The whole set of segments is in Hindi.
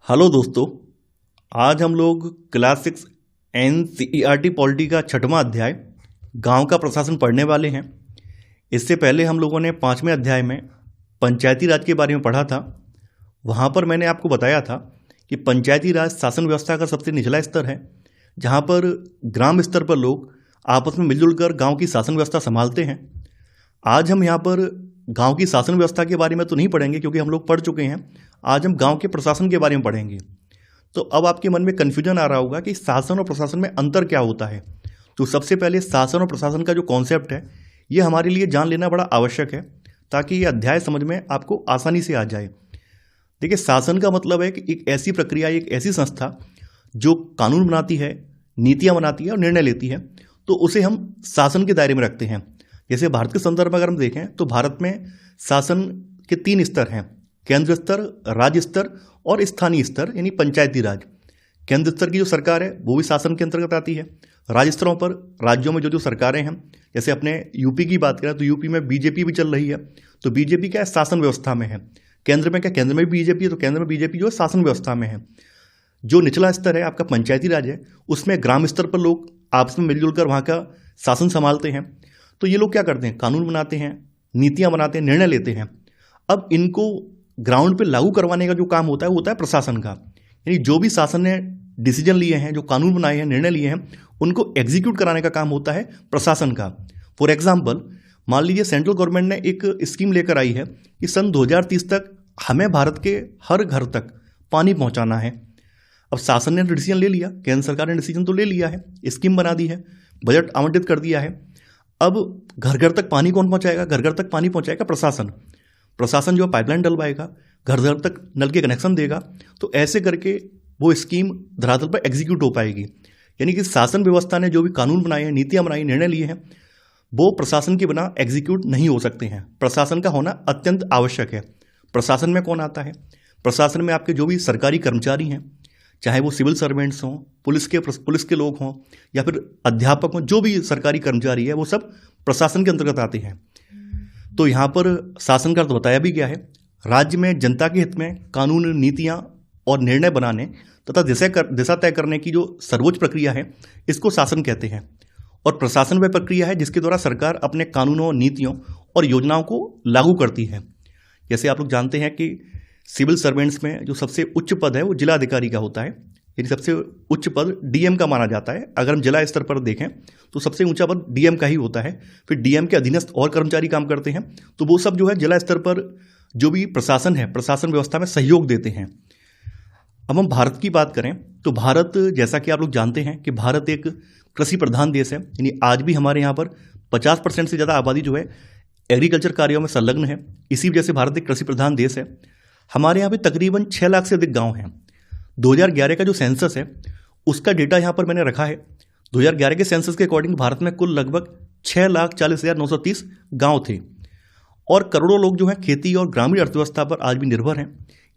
हेलो दोस्तों। आज हम लोग क्लास 6 NCERT पॉलिटी का 6वां अध्याय गांव का प्रशासन पढ़ने वाले हैं। इससे पहले हम लोगों ने 5वें अध्याय में पंचायती राज के बारे में पढ़ा था। वहाँ पर मैंने आपको बताया था कि पंचायती राज शासन व्यवस्था का सबसे निचला स्तर है, जहाँ पर ग्राम स्तर पर लोग आपस में मिलजुल कर गाँव की शासन व्यवस्था संभालते हैं। आज हम यहाँ पर गांव की शासन व्यवस्था के बारे में तो नहीं पढ़ेंगे, क्योंकि हम लोग पढ़ चुके हैं। आज हम गांव के प्रशासन के बारे में पढ़ेंगे। तो अब आपके मन में कन्फ्यूजन आ रहा होगा कि शासन और प्रशासन में अंतर क्या होता है। तो सबसे पहले शासन और प्रशासन का जो कॉन्सेप्ट है, ये हमारे लिए जान लेना बड़ा आवश्यक है, ताकि ये अध्याय समझ में आपको आसानी से आ जाए। देखिए, शासन का मतलब है कि एक ऐसी प्रक्रिया, एक ऐसी संस्था जो कानून बनाती है, नीतियाँ बनाती है और निर्णय लेती है, तो उसे हम शासन के दायरे में रखते हैं। जैसे भारत के संदर्भ में अगर हम देखें तो भारत में शासन के 3 स्तर हैं: केंद्र स्तर, राज्य स्तर और स्थानीय स्तर, यानी पंचायती राज। केंद्र स्तर की जो सरकार है वो भी शासन के अंतर्गत आती है। राज्य स्तरों पर राज्यों में जो सरकारें हैं, जैसे अपने यूपी की बात करें तो यूपी में बीजेपी भी चल रही है, तो बीजेपी क्या है, शासन व्यवस्था में है। केंद्र में क्या, केंद्र में भी बीजेपी है, तो केंद्र में बीजेपी जो है शासन व्यवस्था में है। जो निचला स्तर है आपका पंचायती राज है, उसमें ग्राम स्तर पर लोग आपस में मिलजुल कर वहाँ का शासन संभालते हैं। तो ये लोग क्या करते हैं, कानून बनाते हैं, नीतियाँ बनाते हैं, निर्णय लेते हैं। अब इनको ग्राउंड पे लागू करवाने का जो काम होता है वो होता है प्रशासन का। यानी जो भी शासन ने डिसीजन लिए हैं, जो कानून बनाए हैं, निर्णय लिए हैं, उनको एग्जीक्यूट कराने का काम होता है प्रशासन का। फॉर एग्जाम्पल, मान लीजिए सेंट्रल गवर्नमेंट ने एक स्कीम लेकर आई है कि सन 2030 तक हमें भारत के हर घर तक पानी पहुंचाना है। अब शासन ने डिसीजन ले लिया, केंद्र सरकार ने डिसीजन तो ले लिया है, स्कीम बना दी है, बजट आवंटित कर दिया है। अब घर घर तक पानी कौन पहुंचाएगा? घर घर तक पानी पहुंचाएगा प्रशासन। प्रशासन जो पाइपलाइन डलवाएगा, घर घर तक नल के कनेक्शन देगा, तो ऐसे करके वो स्कीम धरातल पर एग्जीक्यूट हो पाएगी। यानी कि शासन व्यवस्था ने जो भी कानून बनाए हैं, नीतियां बनाई, निर्णय लिए हैं, वो प्रशासन के बिना एग्जीक्यूट नहीं हो सकते हैं। प्रशासन का होना अत्यंत आवश्यक है। प्रशासन में कौन आता है? प्रशासन में आपके जो भी सरकारी कर्मचारी हैं, चाहे वो सिविल सर्वेंट्स हों, पुलिस के लोग हों, या फिर अध्यापक हों, जो भी सरकारी कर्मचारी है वो सब प्रशासन के अंतर्गत आते हैं। तो यहाँ पर शासन का अर्थ बताया भी गया है। राज्य में जनता के हित में कानून, नीतियाँ और निर्णय बनाने तथा दिशा तय करने की जो सर्वोच्च प्रक्रिया है, इसको शासन कहते हैं। और प्रशासन वह प्रक्रिया है जिसके द्वारा सरकार अपने कानूनों, नीतियों और योजनाओं को लागू करती है। जैसे आप लोग जानते हैं कि सिविल सर्वेंट्स में जो सबसे उच्च पद है वो जिलाधिकारी का होता है। यानी सबसे उच्च पद डीएम का माना जाता है। अगर हम जिला स्तर पर देखें तो सबसे ऊंचा पद डीएम का ही होता है। फिर डीएम के अधीनस्थ और कर्मचारी काम करते हैं, तो वो सब जो है जिला स्तर पर जो भी प्रशासन है, प्रशासन व्यवस्था में सहयोग देते हैं। अब हम भारत की बात करें तो भारत, जैसा कि आप लोग जानते हैं कि भारत एक कृषि प्रधान देश है। यानी आज भी हमारे यहाँ पर 50% से ज़्यादा आबादी जो है एग्रीकल्चर कार्यों में संलग्न है। इसी वजह से भारत एक कृषि प्रधान देश है। हमारे यहाँ पे तकरीबन 6 लाख से अधिक गांव हैं। 2011 का जो सेंसस है उसका डेटा यहाँ पर मैंने रखा है। 2011 के सेंसस के अकॉर्डिंग भारत में कुल लगभग 6,40,930 गांव थे, और करोड़ों लोग जो हैं खेती और ग्रामीण अर्थव्यवस्था पर आज भी निर्भर हैं।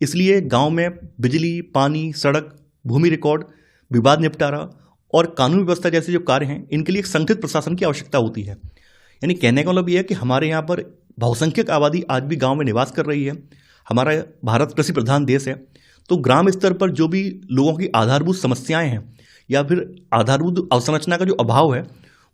इसलिए गांव में बिजली, पानी, सड़क, भूमि रिकॉर्ड, विवाद निपटारा और कानून व्यवस्था जैसे जो कार्य हैं, इनके लिए एक संगठित प्रशासन की आवश्यकता होती है। यानी कहने का मतलब ये है कि हमारे यहाँ पर बहुसंख्यक आबादी आज भी गाँव में निवास कर रही है। हमारा भारत कृषि प्रधान देश है, तो ग्राम स्तर पर जो भी लोगों की आधारभूत समस्याएं हैं या फिर आधारभूत अवसंरचना का जो अभाव है,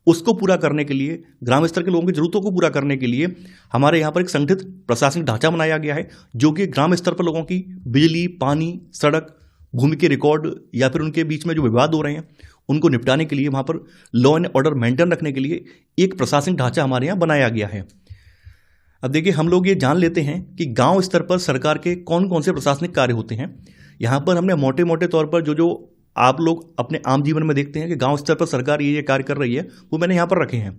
उसको पूरा करने के लिए, ग्राम स्तर के लोगों की जरूरतों को पूरा करने के लिए हमारे यहाँ पर एक संगठित प्रशासनिक ढांचा बनाया गया है, जो कि ग्राम स्तर पर लोगों की बिजली, पानी, सड़क, भूमि के रिकॉर्ड या फिर उनके बीच में जो विवाद हो रहे हैं उनको निपटाने के लिए, वहाँ पर लॉ एंड ऑर्डर मेंटेन रखने के लिए एक प्रशासनिक ढांचा हमारे यहाँ बनाया गया है। अब देखिए, हम लोग ये जान लेते हैं कि गांव स्तर पर सरकार के कौन कौन से प्रशासनिक कार्य होते हैं। यहाँ पर हमने मोटे मोटे तौर पर जो आप लोग अपने आम जीवन में देखते हैं कि गांव स्तर पर सरकार ये कार्य कर रही है, वो मैंने यहाँ पर रखे हैं।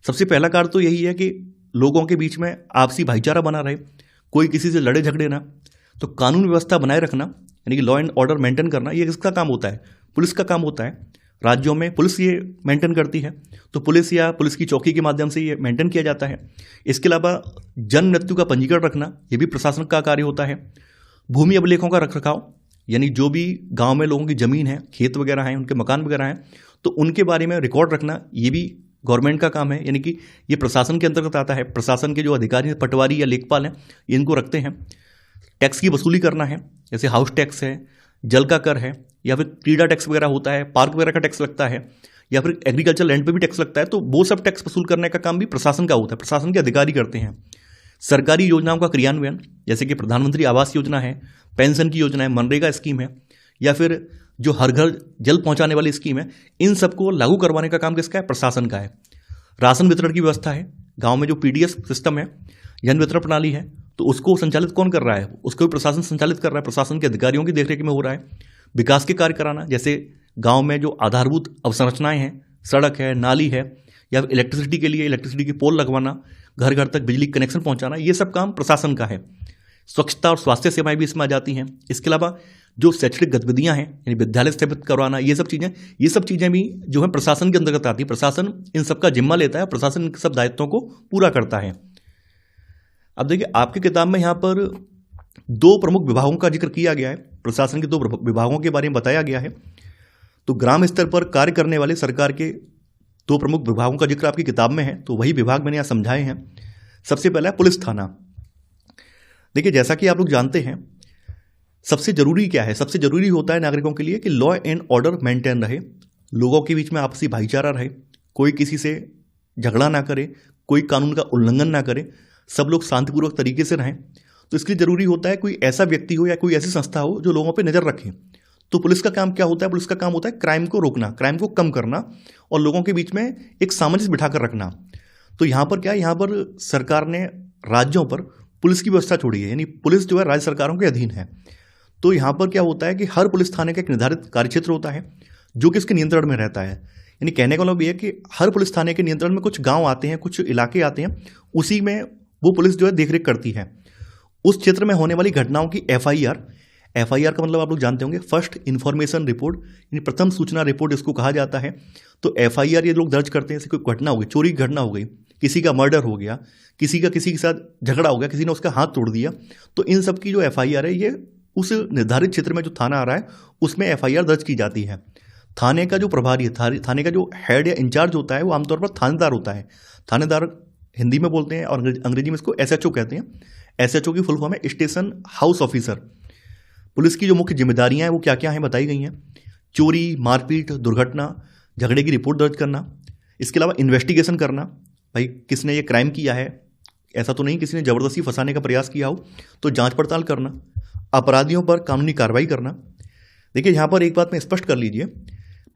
सबसे पहला कार्य तो यही है कि लोगों के बीच में आपसी भाईचारा बना रहे, कोई किसी से लड़े झगड़े ना। तो कानून व्यवस्था बनाए रखना, यानी कि लॉ एंड ऑर्डर मेंटेन करना, ये किसका काम होता है? पुलिस का काम होता है। राज्यों में पुलिस ये मेंटेन करती है, तो पुलिस या पुलिस की चौकी के माध्यम से ये मेंटेन किया जाता है। इसके अलावा जन्म मृत्यु का पंजीकरण रखना, ये भी प्रशासन का कार्य होता है। भूमि अभिलेखों का रखरखाव, यानी जो भी गांव में लोगों की जमीन है, खेत वगैरह हैं, उनके मकान वगैरह हैं, तो उनके बारे में रिकॉर्ड रखना, ये भी गवर्नमेंट का काम है। यानी कि ये प्रशासन के अंतर्गत आता है। प्रशासन के जो अधिकारी हैं, पटवारी या लेखपाल हैं, इनको रखते हैं। टैक्स की वसूली करना है, जैसे हाउस टैक्स है, जल का कर है, या फिर क्रीडा टैक्स वगैरह होता है, पार्क वगैरह का टैक्स लगता है, या फिर एग्रीकल्चर लैंड पे भी टैक्स लगता है, तो वो सब टैक्स वसूल करने का काम भी प्रशासन का होता है, प्रशासन के अधिकारी करते हैं। सरकारी योजनाओं का क्रियान्वयन, जैसे कि प्रधानमंत्री आवास योजना है, पेंशन की योजना है, मनरेगा स्कीम है, या फिर जो हर घर जल पहुंचाने वाली स्कीम है, इन सबको लागू करवाने का काम किसका है? प्रशासन का है। राशन वितरण की व्यवस्था है, गांव में जो पीडीएस सिस्टम है, जन वितरण प्रणाली है, तो उसको संचालित कौन कर रहा है? उसको भी प्रशासन संचालित कर रहा है, प्रशासन के अधिकारियों की देखरेख में हो रहा है। विकास के कार्य कराना, जैसे गांव में जो आधारभूत अवसंरचनाएं हैं, सड़क है, नाली है, या इलेक्ट्रिसिटी के लिए इलेक्ट्रिसिटी की पोल लगवाना, घर घर तक बिजली कनेक्शन पहुंचाना, ये सब काम प्रशासन का है। स्वच्छता और स्वास्थ्य सेवाएं भी इसमें आ जाती हैं। इसके अलावा जो शैक्षणिक गतिविधियां हैं, यानी विद्यालय स्थापित करवाना, ये सब चीजें भी जो है प्रशासन के अंतर्गत आती है। प्रशासन इन सब का जिम्मा लेता है, प्रशासन इन सब दायित्वों को पूरा करता है। अब देखिए, आपकी किताब में यहाँ पर 2 प्रमुख विभागों का जिक्र किया गया है, प्रशासन के 2 विभागों के बारे में बताया गया है। तो ग्राम स्तर पर कार्य करने वाले सरकार के 2 प्रमुख विभागों का जिक्र आपकी किताब में है, तो वही विभाग मैंने यहाँ समझाए हैं। सबसे पहला है पुलिस थाना। देखिए, जैसा कि आप लोग जानते हैं, सबसे जरूरी क्या है? सबसे जरूरी होता है नागरिकों के लिए कि लॉ एंड ऑर्डर मेंटेन रहे, लोगों के बीच में आपसी भाईचारा रहे, कोई किसी से झगड़ा ना करे, कोई कानून का उल्लंघन ना करे, सब लोग शांतिपूर्वक तरीके से रहें। तो इसके लिए जरूरी होता है कोई ऐसा व्यक्ति हो या कोई ऐसी संस्था हो जो लोगों पर नजर रखे। तो पुलिस का काम क्या होता है? पुलिस का काम होता है क्राइम को रोकना, क्राइम को कम करना और लोगों के बीच में एक सामंजस्य बिठाकर रखना। तो यहाँ पर क्या है? यहाँ पर सरकार ने राज्यों पर पुलिस की व्यवस्था छोड़ी है, यानी पुलिस जो है राज्य सरकारों के अधीन है। तो यहाँ पर क्या होता है कि हर पुलिस थाने का एक निर्धारित कार्यक्षेत्र होता है जो कि इसके नियंत्रण में रहता है। यानी कहने का मतलब ये है कि हर पुलिस थाने के नियंत्रण में कुछ गांव आते हैं, कुछ इलाके आते हैं, उसी में वो पुलिस जो है देखरेख करती है। उस क्षेत्र में होने वाली घटनाओं की एफआईआर का मतलब आप लोग जानते होंगे, फर्स्ट इन्फॉर्मेशन रिपोर्ट, यानी प्रथम सूचना रिपोर्ट इसको कहा जाता है। तो एफआईआर ये लोग दर्ज करते हैं। जैसे कोई घटना हो गई, चोरी की घटना हो गई, किसी का मर्डर हो गया, किसी के साथ झगड़ा हो गया, किसी ने उसका हाथ तोड़ दिया, तो इन सब की जो एफआईआर है, ये उस निर्धारित क्षेत्र में जो थाना आ रहा है उसमें एफआईआर दर्ज की जाती है। थाने का जो प्रभारी है, थाने का जो हेड या इंचार्ज होता है, वो आमतौर पर थानेदार होता है। थानेदार हिंदी में बोलते हैं और अंग्रेजी में इसको एसएचओ कहते हैं। एसएचओ की फुल फॉर्म है स्टेशन हाउस ऑफिसर। पुलिस की जो मुख्य जिम्मेदारियां हैं वो क्या क्या हैं बताई गई हैं। चोरी, मारपीट, दुर्घटना, झगड़े की रिपोर्ट दर्ज करना, इसके अलावा इन्वेस्टिगेशन करना, भाई किसने ये क्राइम किया है, ऐसा तो नहीं किसी ने जबरदस्ती फंसाने का प्रयास किया हो, तो जांच पड़ताल करना, अपराधियों पर कानूनी कार्रवाई करना। देखिए, यहाँ पर एक बात में स्पष्ट कर लीजिए,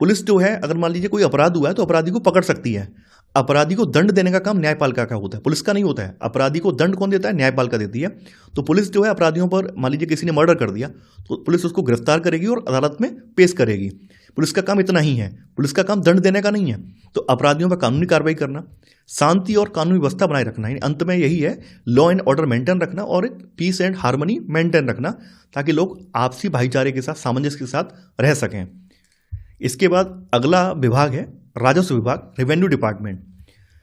पुलिस जो है अगर मान लीजिए कोई अपराध हुआ है तो अपराधी को पकड़ सकती है। अपराधी को दंड देने का काम न्यायपालिका का होता है, पुलिस का नहीं होता है। अपराधी को दंड कौन देता है? न्यायपालिका देती है। तो पुलिस जो है अपराधियों पर, मान लीजिए किसी ने मर्डर कर दिया, तो पुलिस उसको गिरफ्तार करेगी और अदालत में पेश करेगी। पुलिस का काम इतना ही है, पुलिस का काम दंड देने का नहीं है। तो अपराधियों पर कानूनी कार्रवाई करना, शांति और कानूनी व्यवस्था बनाए रखना, अंत में यही है, लॉ एंड ऑर्डर मेंटेन रखना और पीस एंड हार्मनी मेंटेन रखना, ताकि लोग आपसी भाईचारे के साथ, सामंजस्य के साथ रह सकें। इसके बाद अगला विभाग है राजस्व विभाग, रेवेन्यू डिपार्टमेंट।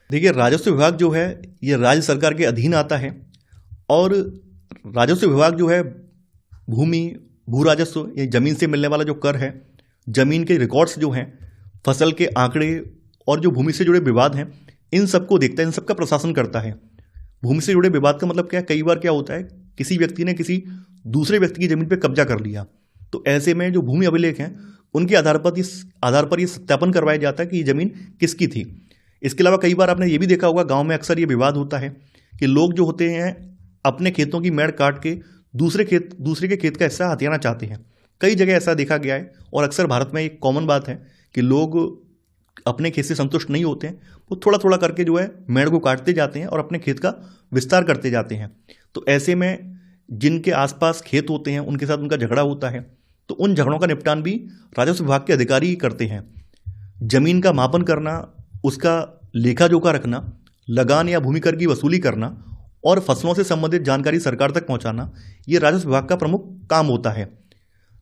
देखिए, राजस्व विभाग जो है ये राज्य सरकार के अधीन आता है और राजस्व विभाग जो है भूमि, भू राजस्व, ये जमीन से मिलने वाला जो कर है, जमीन के रिकॉर्ड्स जो हैं, फसल के आंकड़े और जो भूमि से जुड़े विवाद हैं, इन सबको देखता है, इन सबका प्रशासन करता है। भूमि से जुड़े विवाद का मतलब क्या है? कई बार क्या होता है, किसी व्यक्ति ने किसी दूसरे व्यक्ति की जमीन पर कब्जा कर लिया, तो ऐसे में जो भूमि अभिलेख हैं उनके आधार पर ये सत्यापन करवाया जाता है कि ये जमीन किसकी थी। इसके अलावा कई बार आपने ये भी देखा होगा, गांव में अक्सर ये विवाद होता है कि लोग जो होते हैं अपने खेतों की मेड़ काट के दूसरे के खेत का हिस्सा हथियाना चाहते हैं। कई जगह ऐसा देखा गया है और अक्सर भारत में एक कॉमन बात है कि लोग अपने खेत से संतुष्ट नहीं होते हैं, वो थोड़ा थोड़ा करके जो है मेड़ को काटते जाते हैं और अपने खेत का विस्तार करते जाते हैं। तो ऐसे में जिनके आसपास खेत होते हैं उनके साथ उनका झगड़ा होता है, तो उन झगड़ों का निपटान भी राजस्व विभाग के अधिकारी ही करते हैं। जमीन का मापन करना, उसका लेखा जोखा रखना, लगान या भूमि कर की वसूली करना और फसलों से संबंधित जानकारी सरकार तक पहुंचाना, ये राजस्व विभाग का प्रमुख काम होता है।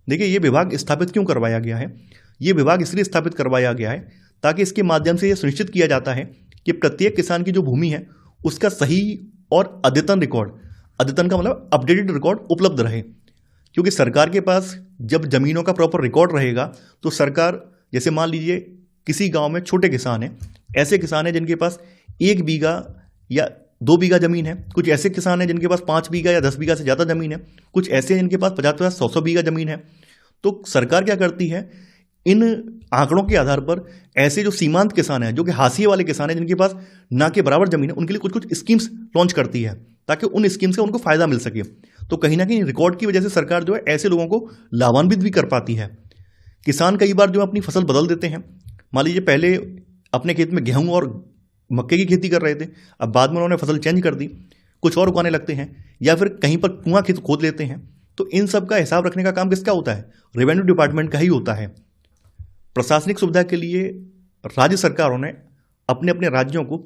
देखिए, ये विभाग स्थापित क्यों करवाया गया है? ये विभाग इसलिए स्थापित करवाया गया है ताकि इसके माध्यम से यह सुनिश्चित किया जाता है कि प्रत्येक किसान की जो भूमि है उसका सही और अद्यतन रिकॉर्ड, अद्यतन का मतलब अपडेटेड रिकॉर्ड उपलब्ध रहे। क्योंकि सरकार के पास जब जमीनों का प्रॉपर रिकॉर्ड रहेगा तो सरकार, जैसे मान लीजिए किसी गांव में छोटे किसान हैं, ऐसे किसान हैं जिनके पास 1 बीघा या 2 बीघा ज़मीन है, कुछ ऐसे किसान हैं जिनके पास 5 बीघा या 10 बीघा से ज़्यादा ज़मीन है, कुछ ऐसे हैं जिनके पास 50-50, 100-100 बीघा ज़मीन है। तो सरकार क्या करती है, इन आंकड़ों के आधार पर ऐसे जो सीमांत किसान हैं, जो कि हाशिए वाले किसान हैं, जिनके पास ना के बराबर ज़मीन है, उनके लिए कुछ कुछ स्कीम्स लॉन्च करती है ताकि उन स्कीम से उनको फ़ायदा मिल सके। तो कहीं ना कहीं रिकॉर्ड की वजह से सरकार जो है ऐसे लोगों को लाभान्वित भी कर पाती है। किसान कई बार जो अपनी फसल बदल देते हैं। मान लीजिए पहले अपने खेत में गेहूं और मक्के की खेती कर रहे थे, अब बाद में उन्होंने फसल चेंज कर दी, कुछ और उगाने लगते हैं, या फिर कहीं पर कुआं खेत खोद लेते हैं। तो इन सब का हिसाब रखने का काम किसका होता है? रेवेन्यू डिपार्टमेंट का ही होता है। प्रशासनिक सुविधा के लिए राज्य सरकारों ने अपने अपने राज्यों को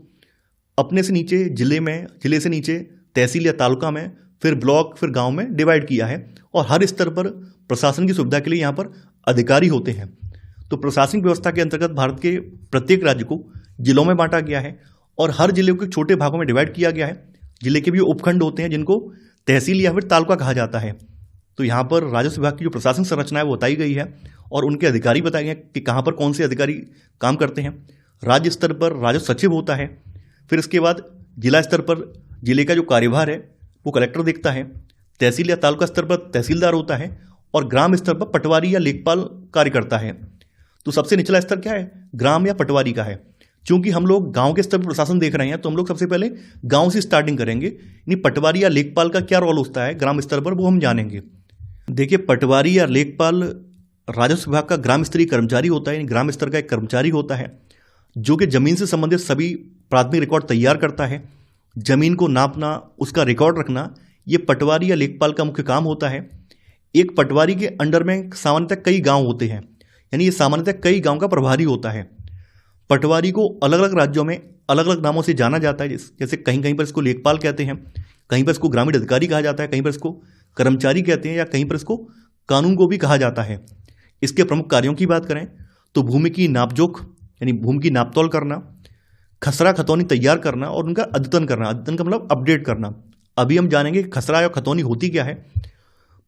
अपने से नीचे जिले में, जिले से नीचे तहसील या तालुका में, फिर ब्लॉक, फिर गांव में डिवाइड किया है। और हर स्तर पर प्रशासन की सुविधा के लिए यहाँ पर अधिकारी होते हैं। तो प्रशासनिक व्यवस्था के अंतर्गत भारत के प्रत्येक राज्य को जिलों में बांटा गया है और हर जिले को छोटे भागों में डिवाइड किया गया है। जिले के भी उपखंड होते हैं जिनको तहसील या फिर तालुका कहा जाता है। तो यहाँ पर राजस्व विभाग की जो प्रशासनिक संरचना है वो बताई गई है और उनके अधिकारी बताए गए कि कहाँ पर कौन से अधिकारी काम करते हैं। राज्य स्तर पर राजस्व सचिव होता है, फिर इसके बाद जिला स्तर पर जिले का जो कार्यभार है वो कलेक्टर देखता है, तहसील या तालुका स्तर पर तहसीलदार होता है और ग्राम स्तर पर पटवारी या लेखपाल कार्य करता है। तो सबसे निचला स्तर क्या है? ग्राम या पटवारी का है। चूंकि हम लोग गांव के स्तर पर प्रशासन देख रहे हैं तो हम लोग सबसे पहले गांव से स्टार्टिंग करेंगे। यानी पटवारी या लेखपाल का क्या रोल होता है ग्राम स्तर पर, वो हम जानेंगे। देखिए, पटवारी या लेखपाल राजस्व विभाग का ग्राम स्तरीय कर्मचारी होता है। यानी ग्राम स्तर का एक कर्मचारी होता है जो कि जमीन से संबंधित सभी प्राथमिक रिकॉर्ड तैयार करता है। जमीन को नापना, उसका रिकॉर्ड रखना, ये पटवारी या लेखपाल का मुख्य काम होता है। एक पटवारी के अंडर में सामान्यतः कई गांव होते हैं, यानी ये सामान्यतः कई गांव का प्रभारी होता है। पटवारी को अलग अलग राज्यों में अलग अलग नामों से जाना जाता है। जैसे कहीं कहीं पर इसको लेखपाल कहते हैं, कहीं पर इसको ग्रामीण अधिकारी कहा जाता है, कहीं पर इसको कर्मचारी कहते हैं, या कहीं पर इसको कानून को भी कहा जाता है। इसके प्रमुख कार्यों की बात करें तो भूमि की नापजोख यानी भूमि की नापतोल करना, खसरा खतौनी तैयार करना और उनका अद्यतन करना। अद्यतन का मतलब अपडेट करना। अभी हम जानेंगे खसरा या खतौनी होती क्या है।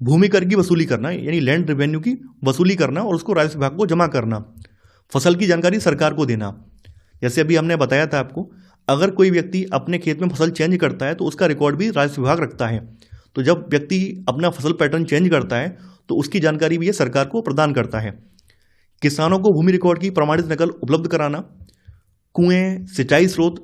भूमि कर की वसूली करना, यानी लैंड रेवेन्यू की वसूली करना और उसको राजस्व विभाग को जमा करना। फसल की जानकारी सरकार को देना। जैसे अभी हमने बताया था आपको, अगर कोई व्यक्ति अपने खेत में फसल चेंज करता है तो उसका रिकॉर्ड भी राजस्व विभाग रखता है। तो जब व्यक्ति अपना फसल पैटर्न चेंज करता है तो उसकी जानकारी भी ये सरकार को प्रदान करता है। किसानों को भूमि रिकॉर्ड की प्रमाणित नकल उपलब्ध कराना, कुएं, सिंचाई स्रोत,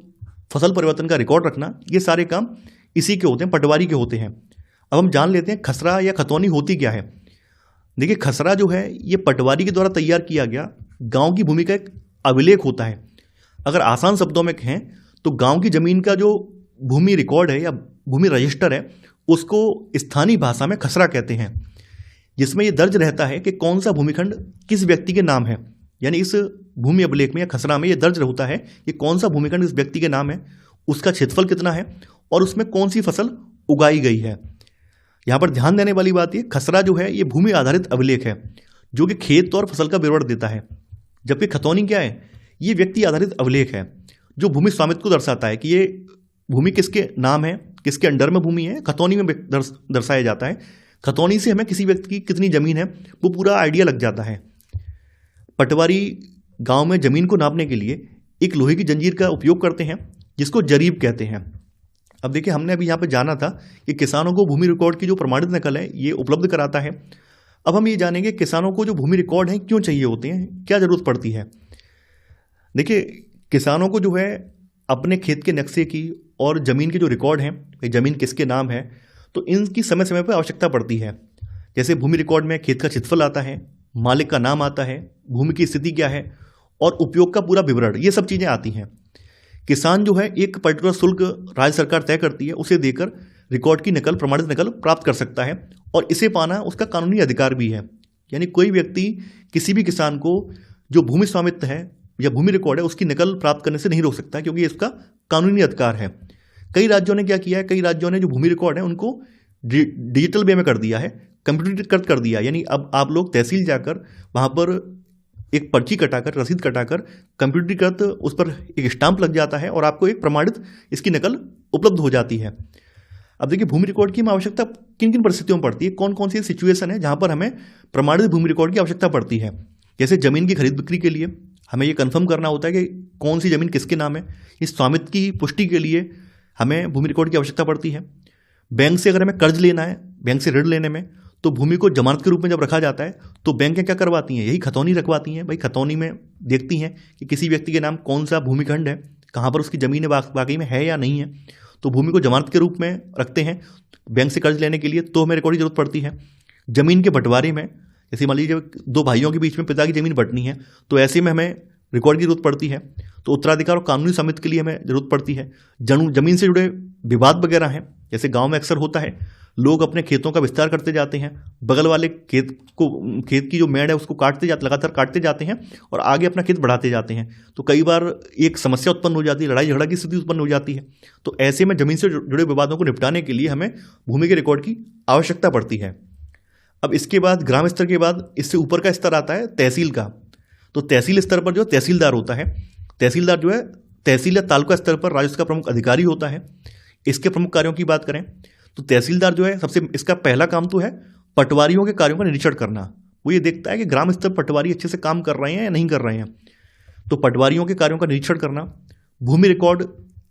फसल परिवर्तन का रिकॉर्ड रखना, ये सारे काम इसी के होते हैं, पटवारी के होते हैं। अब हम जान लेते हैं खसरा या खतौनी होती क्या है। देखिए, खसरा जो है ये पटवारी के द्वारा तैयार किया गया गांव की भूमि का एक अभिलेख होता है। अगर आसान शब्दों में कहें तो गांव की जमीन का जो भूमि रिकॉर्ड है या भूमि रजिस्टर है उसको स्थानीय भाषा में खसरा कहते हैं, जिसमें यह दर्ज रहता है कि कौन सा भूमिखंड किस व्यक्ति के नाम है। यानी इस भूमि अभिलेख में या खसरा में यह दर्ज होता है कि कौन सा भूमिखंड इस व्यक्ति के नाम है, उसका क्षेत्रफल कितना है और उसमें कौन सी फसल उगाई गई है। यहाँ पर ध्यान देने वाली बात ये, खसरा जो है ये भूमि आधारित अभिलेख है जो कि खेत और फसल का विवरण देता है। जबकि खतौनी क्या है? ये व्यक्ति आधारित अभिलेख है जो भूमि स्वामित्व को दर्शाता है कि ये भूमि किसके नाम है, किसके अंडर में भूमि है। खतौनी में दर्शाया जाता है। खतौनी से हमें किसी व्यक्ति की कितनी जमीन है वो पूरा आइडिया लग जाता है। पटवारी गांव में जमीन को नापने के लिए एक लोहे की जंजीर का उपयोग करते हैं जिसको जरीब कहते हैं। अब देखिए, हमने अभी यहाँ पे जाना था कि किसानों को भूमि रिकॉर्ड की जो प्रमाणित नकल है ये उपलब्ध कराता है। अब हम ये जानेंगे किसानों को जो भूमि रिकॉर्ड है क्यों चाहिए होते हैं, क्या जरूरत पड़ती है। देखिए, किसानों को जो है अपने खेत के नक्शे की और जमीन के जो रिकॉर्ड हैं, जमीन किसके नाम है, तो इनकी समय समय पर आवश्यकता पड़ती है। जैसे भूमि रिकॉर्ड में खेत का क्षेत्रफल आता है, मालिक का नाम आता है, भूमि की स्थिति क्या है और उपयोग का पूरा विवरण, ये सब चीज़ें आती हैं। किसान जो है एक पर्टिकुलर शुल्क राज्य सरकार तय करती है, उसे देकर रिकॉर्ड की नकल, प्रमाणित नकल प्राप्त कर सकता है और इसे पाना उसका कानूनी अधिकार भी है। यानी कोई व्यक्ति किसी भी किसान को जो भूमि स्वामित्व है या भूमि रिकॉर्ड है उसकी नकल प्राप्त करने से नहीं रोक सकता, क्योंकि इसका कानूनी अधिकार है। कई राज्यों ने क्या किया है, कई राज्यों ने जो भूमि रिकॉर्ड है उनको डिजिटल वे में कर दिया है, कंप्यूटरीकृत कर दिया। यानी अब आप लोग तहसील जाकर वहाँ पर एक पर्ची कटाकर, रसीद कटाकर कंप्यूटरीकृत उस पर एक स्टाम्प लग जाता है और आपको एक प्रमाणित इसकी नकल उपलब्ध हो जाती है। अब देखिए, भूमि रिकॉर्ड की हमें आवश्यकता किन किन परिस्थितियों में पड़ती है, कौन कौन सी सिचुएशन है जहाँ पर हमें प्रमाणित भूमि रिकॉर्ड की आवश्यकता पड़ती है। जैसे जमीन की खरीद बिक्री के लिए हमें ये कन्फर्म करना होता है कि कौन सी जमीन किसके नाम है। इस स्वामित्व की पुष्टि के लिए हमें भूमि रिकॉर्ड की आवश्यकता पड़ती है। बैंक से अगर हमें कर्ज लेना है, बैंक से ऋण लेने में, तो भूमि को जमानत के रूप में जब रखा जाता है तो बैंकें क्या करवाती हैं, यही खतौनी रखवाती हैं। भाई खतौनी में देखती हैं कि किसी व्यक्ति के नाम कौन सा भूमिखंड है, कहाँ पर उसकी ज़मीन वाकई में है या नहीं है, तो भूमि को जमानत के रूप में रखते हैं बैंक से कर्ज लेने के लिए, तो हमें रिकॉर्ड की जरूरत पड़ती है। जमीन के बंटवारे में, जैसे मान लीजिए दो भाइयों के बीच में पिता की जमीन बंटनी है, तो ऐसे में हमें रिकॉर्ड की जरूरत पड़ती है। तो उत्तराधिकार और कानूनी समिति के लिए हमें जरूरत पड़ती है। जमीन से जुड़े विवाद वगैरह हैं, जैसे गांव में अक्सर होता है, लोग अपने खेतों का विस्तार करते जाते हैं, बगल वाले खेत की जो मेड़ है उसको लगातार काटते जाते हैं और आगे अपना खेत बढ़ाते जाते हैं। तो कई बार एक समस्या उत्पन्न हो जाती है, लड़ाई झगड़ा की स्थिति उत्पन्न हो जाती है। तो ऐसे में जमीन से जुड़े विवादों को निपटाने के लिए हमें भूमि के रिकॉर्ड की आवश्यकता पड़ती है। अब इसके बाद ग्राम स्तर के बाद इससे ऊपर का स्तर आता है तहसील का। तो तहसील स्तर पर जो तहसीलदार होता है, तहसीलदार जो है तहसील या तालुका स्तर पर राजस्व का प्रमुख अधिकारी होता है। इसके प्रमुख कार्यों की बात करें तो तहसीलदार जो है सबसे इसका पहला काम तो है पटवारियों के कार्यों का निरीक्षण करना। वो ये देखता है कि ग्राम स्तर पर पटवारी अच्छे से काम कर रहे हैं या नहीं कर रहे हैं, तो पटवारियों के कार्यों का निरीक्षण करना, भूमि रिकॉर्ड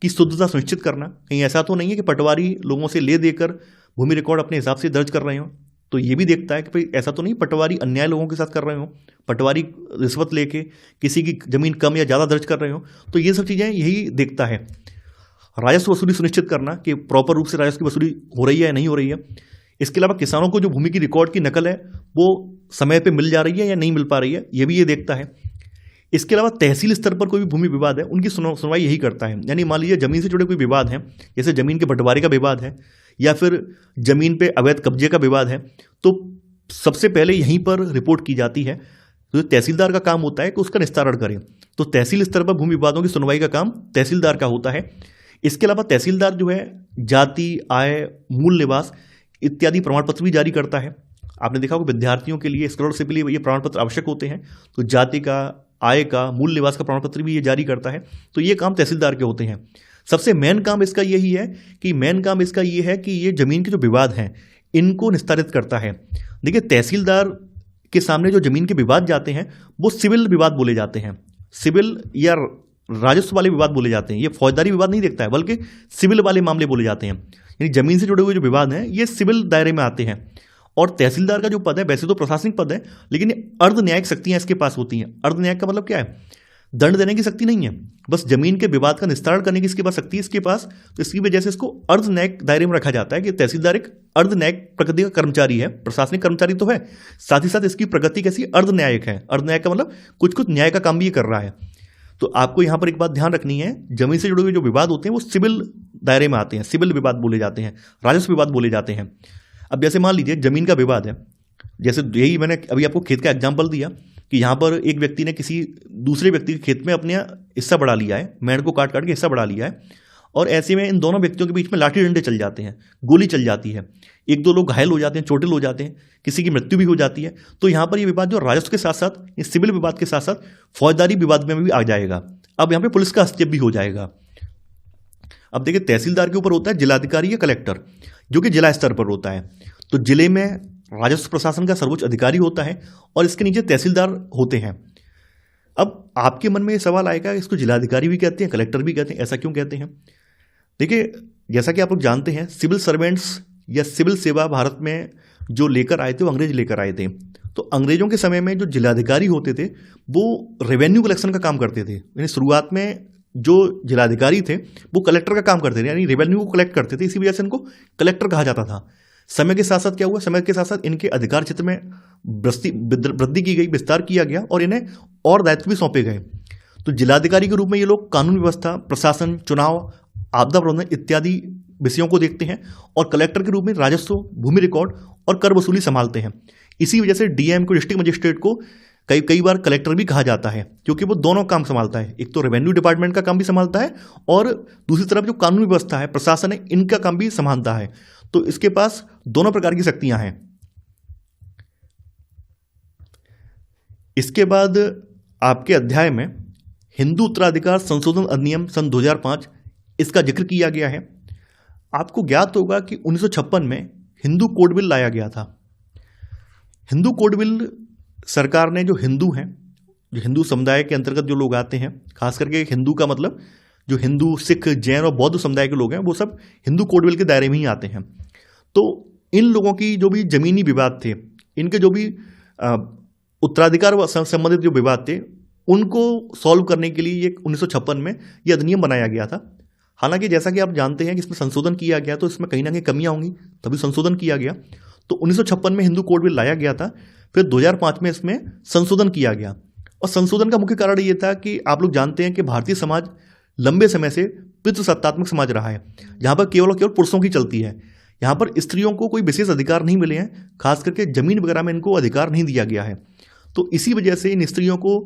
की शुद्धता सुनिश्चित करना, कहीं ऐसा तो नहीं है कि पटवारी लोगों से ले देकर भूमि रिकॉर्ड अपने हिसाब से दर्ज कर रहे हो, तो ये भी देखता है कि भाई ऐसा तो नहीं पटवारी अन्याय लोगों के साथ कर रहे हो, पटवारी रिश्वत लेके किसी की जमीन कम या ज़्यादा दर्ज कर रहे हो। तो ये सब चीज़ें यही देखता है। राजस्व वसूली सुनिश्चित करना कि प्रॉपर रूप से राजस्व की वसूली हो रही है या नहीं हो रही है। इसके अलावा किसानों को जो भूमि की रिकॉर्ड की नकल है वो समय पे मिल जा रही है या नहीं मिल पा रही है, ये भी ये देखता है। इसके अलावा तहसील स्तर पर कोई भी भूमि विवाद है उनकी सुनवाई यही करता है। यानी मान लीजिए जमीन से जुड़े कोई विवाद है, जैसे जमीन के बंटवारे का विवाद है या फिर जमीन पे अवैध कब्जे का विवाद है, तो सबसे पहले यहीं पर रिपोर्ट की जाती है। तो तहसीलदार का काम होता है कि उसका निस्तारण करें। तो तहसील स्तर पर भूमि विवादों की सुनवाई का काम तहसीलदार का होता है। इसके अलावा तहसीलदार जो है जाति, आय, मूल निवास इत्यादि प्रमाण पत्र भी जारी करता है। आपने देखा होगा विद्यार्थियों के लिए स्कॉलरशिप के लिए ये प्रमाण पत्र आवश्यक होते हैं, तो जाति का, आय का, मूल निवास का प्रमाण पत्र भी ये जारी करता है। तो ये काम तहसीलदार के होते हैं। सबसे मेन काम इसका यही है कि ये जमीन के जो विवाद हैं इनको निस्तारित करता है। देखिए तहसीलदार के सामने जो जमीन के विवाद जाते हैं वो सिविल विवाद बोले जाते हैं, सिविल या राजस्व वाले विवाद बोले जाते हैं। ये फौजदारी विवाद नहीं देखता है बल्कि सिविल वाले मामले बोले जाते हैं। यानी जमीन से जुड़े हुए जो विवाद हैं ये सिविल दायरे में आते हैं। और तहसीलदार का जो पद है वैसे तो प्रशासनिक पद है, लेकिन ये अर्ध न्यायिक शक्तियां इसके पास होती हैं। अर्ध न्यायिक का मतलब क्या है? दंड देने की शक्ति नहीं है, बस जमीन के विवाद का निस्तारण करने की इसके पास शक्ति है इसके पास। तो इसकी वजह से इसको अर्ध न्यायिक दायरे में रखा जाता है कि तहसीलदार एक अर्ध न्यायिक प्रकृति का कर्मचारी है। प्रशासनिक कर्मचारी तो है, साथ ही साथ इसकी प्रगति कैसी अर्ध न्यायिक है। अर्ध न्यायिक का मतलब कुछ कुछ न्याय का काम भी ये कर रहा है। तो आपको यहां पर एक बात ध्यान रखनी है, जमीन से जुड़े हुए जो विवाद होते हैं वो सिविल दायरे में आते हैं, सिविल विवाद बोले जाते हैं, राजस्व विवाद बोले जाते हैं। अब जैसे मान लीजिए जमीन का विवाद है, जैसे यही मैंने अभी आपको खेत का एग्जाम्पल दिया कि यहाँ पर एक व्यक्ति ने किसी दूसरे व्यक्ति के खेत में अपने हिस्सा बढ़ा लिया है, मेड़ को काट काट के हिस्सा बढ़ा लिया है, और ऐसे में इन दोनों व्यक्तियों के बीच में लाठी डंडे चल जाते हैं, गोली चल जाती है, एक दो लोग घायल हो जाते हैं, चोटिल हो जाते हैं, किसी की मृत्यु भी हो जाती है। तो यहाँ पर ये विवाद जो राजस्व के साथ साथ ये सिविल विवाद के साथ साथ फौजदारी विवाद में भी आ जाएगा। अब यहाँ पे पुलिस का हस्तक्षेप भी हो जाएगा। अब देखिए तहसीलदार के ऊपर होता है जिलाधिकारी या कलेक्टर, जो कि जिला स्तर पर होता है। तो जिले में राजस्व प्रशासन का सर्वोच्च अधिकारी होता है और इसके नीचे तहसीलदार होते हैं। अब आपके मन में ये सवाल आएगा, इसको जिलाधिकारी भी कहते हैं, कलेक्टर भी कहते हैं, ऐसा क्यों कहते हैं? देखिए जैसा कि आप लोग जानते हैं, सिविल सर्वेंट्स या सिविल सेवा भारत में जो लेकर आए थे वो अंग्रेज लेकर आए थे। तो अंग्रेजों के समय में जो जिलाधिकारी होते थे वो रेवेन्यू कलेक्शन का काम करते थे। यानी शुरुआत में जो जिलाधिकारी थे वो कलेक्टर का काम करते थे, यानी रेवेन्यू को कलेक्ट करते थे, इसी वजह से इनको कलेक्टर कहा जाता था। समय के साथ साथ क्या हुआ, समय के साथ साथ इनके अधिकार क्षेत्र में वृद्धि की गई, विस्तार किया गया और इन्हें और दायित्व भी सौंपे गए। तो जिलाधिकारी के रूप में ये लोग कानून व्यवस्था, प्रशासन, चुनाव, आपदा प्रबंधन इत्यादि विषयों को देखते हैं, और कलेक्टर के रूप में राजस्व, भूमि रिकॉर्ड और कर वसूली संभालते हैं। इसी वजह से डीएम को, डिस्ट्रिक्ट मजिस्ट्रेट को कई बार कलेक्टर भी कहा जाता है, क्योंकि वो दोनों काम संभालता है। एक तो रेवेन्यू डिपार्टमेंट का काम भी संभालता है और दूसरी तरफ जो कानून व्यवस्था है, प्रशासन है, इनका काम भी संभालता है। तो इसके पास दोनों प्रकार की शक्तियां हैं। इसके बाद आपके अध्याय में हिंदू उत्तराधिकार संशोधन अधिनियम सन 2005 इसका जिक्र किया गया है। आपको ज्ञात होगा कि 1956 में हिंदू कोड बिल लाया गया था। हिंदू कोड बिल सरकार ने जो हिंदू हैं, जो हिंदू समुदाय के अंतर्गत जो लोग आते हैं, खास करके हिंदू का मतलब जो हिंदू, सिख, जैन और बौद्ध समुदाय के लोग हैं वो सब हिंदू कोड बिल के दायरे में ही आते हैं। तो इन लोगों की जो भी जमीनी विवाद थे, इनके जो भी उत्तराधिकार संबंधित जो विवाद थे, उनको सॉल्व करने के लिए ये 1956 में ये अधिनियम बनाया गया था। हालांकि जैसा कि आप जानते हैं कि इसमें संशोधन किया गया, तो इसमें कहीं ना कहीं कमियां होंगी, तभी संशोधन किया गया। तो 1956 में हिंदू कोड बिल लाया गया था, फिर 2005 में इसमें संशोधन किया गया। और संशोधन का मुख्य कारण ये था कि आप लोग जानते हैं कि भारतीय समाज लंबे समय से पितृसत्तात्मक समाज रहा है, जहाँ पर केवल और केवल पुरुषों की चलती है। यहाँ पर स्त्रियों को कोई विशेष अधिकार नहीं मिले हैं, खास करके जमीन वगैरह में इनको अधिकार नहीं दिया गया है। तो इसी वजह से इन स्त्रियों को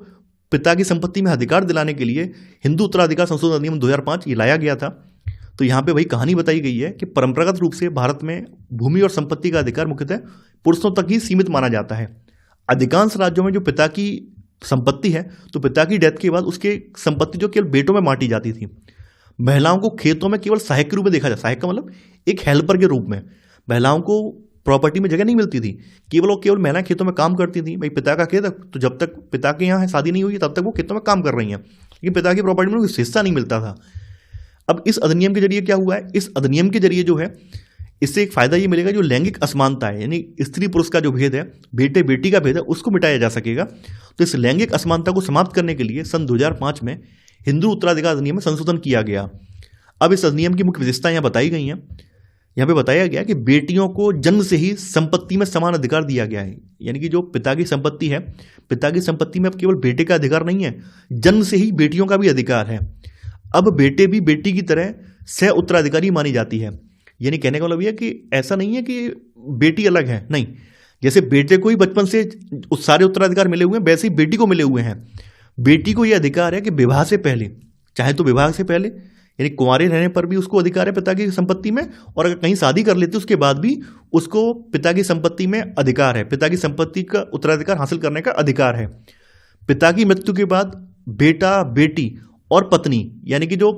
पिता की संपत्ति में अधिकार दिलाने के लिए हिंदू उत्तराधिकार संशोधन अधिनियम 2005 ये लाया गया था। तो यहाँ पे वही कहानी बताई गई है कि परंपरागत रूप से भारत में भूमि और संपत्ति का अधिकार मुख्यतः पुरुषों तक ही सीमित माना जाता है। अधिकांश राज्यों में जो पिता की संपत्ति है, तो पिता की डेथ के बाद उसके संपत्ति जो केवल बेटों में बांटी जाती थी। महिलाओं को खेतों में केवल सहायक के रूप में देखा जाता, सहायक का मतलब एक हेल्पर के रूप में। महिलाओं को प्रॉपर्टी में जगह नहीं मिलती थी, केवल और केवल महिलाएं खेतों में काम करती थी। भाई पिता का खेत है, तो जब तक पिता के यहाँ शादी नहीं हुई तब तक वो खेतों में काम कर रही हैं, लेकिन पिता की प्रॉपर्टी में कोई हिस्सा नहीं मिलता था। अब इस अधिनियम के जरिए क्या हुआ है, इस अधिनियम के जरिए जो है इससे एक फायदा ये मिलेगा, जो लैंगिक असमानता है, यानी स्त्री पुरुष का जो भेद है, बेटे बेटी का भेद है, उसको मिटाया जा सकेगा। तो इस लैंगिक असमानता को समाप्त करने के लिए सन 2005 में हिंदू उत्तराधिकार अधिनियम में संशोधन किया गया। अब इस अधिनियम की मुख्य विशेषताएं यहाँ बताई गई हैं। यहाँ पे बताया गया कि बेटियों को जन्म से ही संपत्ति में समान अधिकार दिया गया है, यानी कि जो पिता की संपत्ति है, पिता की संपत्ति में अब केवल बेटे का अधिकार नहीं है, जन्म से ही बेटियों का भी अधिकार है। अब बेटे भी बेटी की तरह सह उत्तराधिकारी मानी जाती है। यानी कहने का मतलब यह कि ऐसा नहीं है कि बेटी अलग है, नहीं, जैसे बेटे को ही बचपन से सारे उत्तराधिकार मिले हुए हैं, वैसे ही बेटी को मिले हुए हैं। बेटी को यह अधिकार है कि विवाह से पहले, चाहे तो विवाह से पहले यानी कुंवारे रहने पर भी उसको अधिकार है पिता की संपत्ति में, और अगर कहीं शादी कर लेती उसके बाद भी उसको पिता की संपत्ति में अधिकार है, पिता की संपत्ति का उत्तराधिकार हासिल करने का अधिकार है। पिता की मृत्यु के बाद बेटा, बेटी और पत्नी, यानी कि जो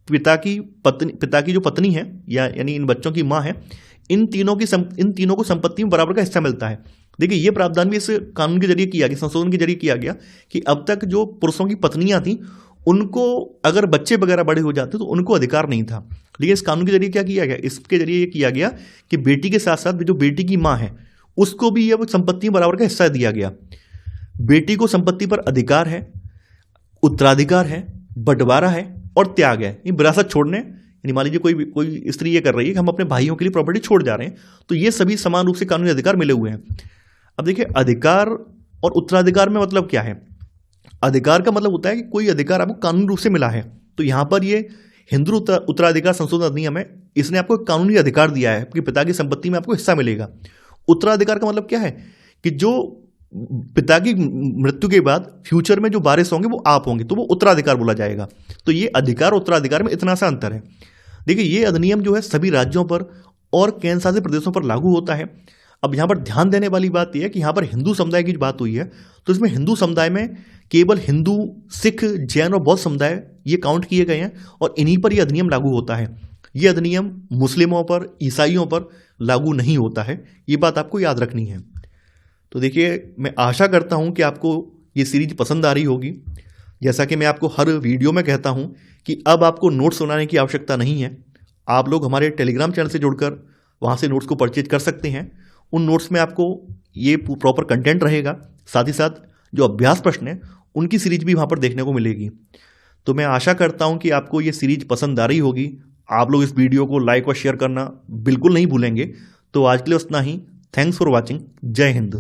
पिता की जो पत्नी है यानी इन बच्चों की माँ है, इन तीनों को संपत्ति में बराबर का हिस्सा मिलता है। देखिए ये प्रावधान भी इस कानून के जरिए किया गया, संशोधन के जरिए किया गया कि अब तक जो पुरुषों की पत्नियां थी उनको अगर बच्चे वगैरह बड़े हो जाते तो उनको अधिकार नहीं था, लेकिन इस कानून के जरिए क्या किया गया, इसके जरिए ये किया गया कि बेटी के साथ साथ जो बेटी की माँ है उसको भी ये संपत्ति में बराबर का हिस्सा दिया गया। बेटी को संपत्ति पर अधिकार है, उत्तराधिकार है, बंटवारा है और त्याग है। ये विरासत छोड़ने, यानी मान लीजिए कोई स्त्री ये कर रही है कि हम अपने भाइयों के लिए प्रॉपर्टी छोड़ जा रहे हैं, तो ये सभी समान रूप से कानूनी अधिकार मिले हुए हैं। अब देखिए अधिकार और उत्तराधिकार में मतलब क्या है। अधिकार का मतलब होता है कि कोई अधिकार आपको कानूनी रूप से मिला है। तो यहाँ पर ये हिंदू उत्तराधिकार संशोधन अधिनियम है, इसने आपको कानूनी अधिकार दिया है कि पिता की संपत्ति में आपको हिस्सा मिलेगा। उत्तराधिकार का मतलब क्या है कि जो पिता की मृत्यु के बाद फ्यूचर में जो वारिस होंगे वो आप होंगे, तो वो उत्तराधिकार बोला जाएगा। तो ये अधिकार और उत्तराधिकार में इतना सा अंतर है। देखिए ये अधिनियम जो है सभी राज्यों पर और केंद्र शासित प्रदेशों पर लागू होता है। अब यहाँ पर ध्यान देने वाली बात यह है कि यहाँ पर हिंदू समुदाय की बात हुई है, तो इसमें हिंदू समुदाय में केवल हिंदू, सिख, जैन और बौद्ध समुदाय ये काउंट किए गए हैं और इन्हीं पर यह अधिनियम लागू होता है। ये अधिनियम मुस्लिमों पर, ईसाइयों पर लागू नहीं होता है, ये बात आपको याद रखनी है। तो देखिए मैं आशा करता हूँ कि आपको ये सीरीज पसंद आ रही होगी। जैसा कि मैं आपको हर वीडियो में कहता हूँ कि अब आपको नोट्स बनाने की आवश्यकता नहीं है। आप लोग हमारे टेलीग्राम चैनल से जुड़कर वहाँ से नोट्स को परचेज कर सकते हैं। उन नोट्स में आपको ये प्रॉपर कंटेंट रहेगा, साथ ही साथ जो अभ्यास प्रश्न है उनकी सीरीज भी वहाँ पर देखने को मिलेगी। तो मैं आशा करता हूँ कि आपको ये सीरीज पसंद आ रही होगी। आप लोग इस वीडियो को लाइक और शेयर करना बिल्कुल नहीं भूलेंगे। तो आज के लिए उतना ही। Thanks for watching. जय हिंद।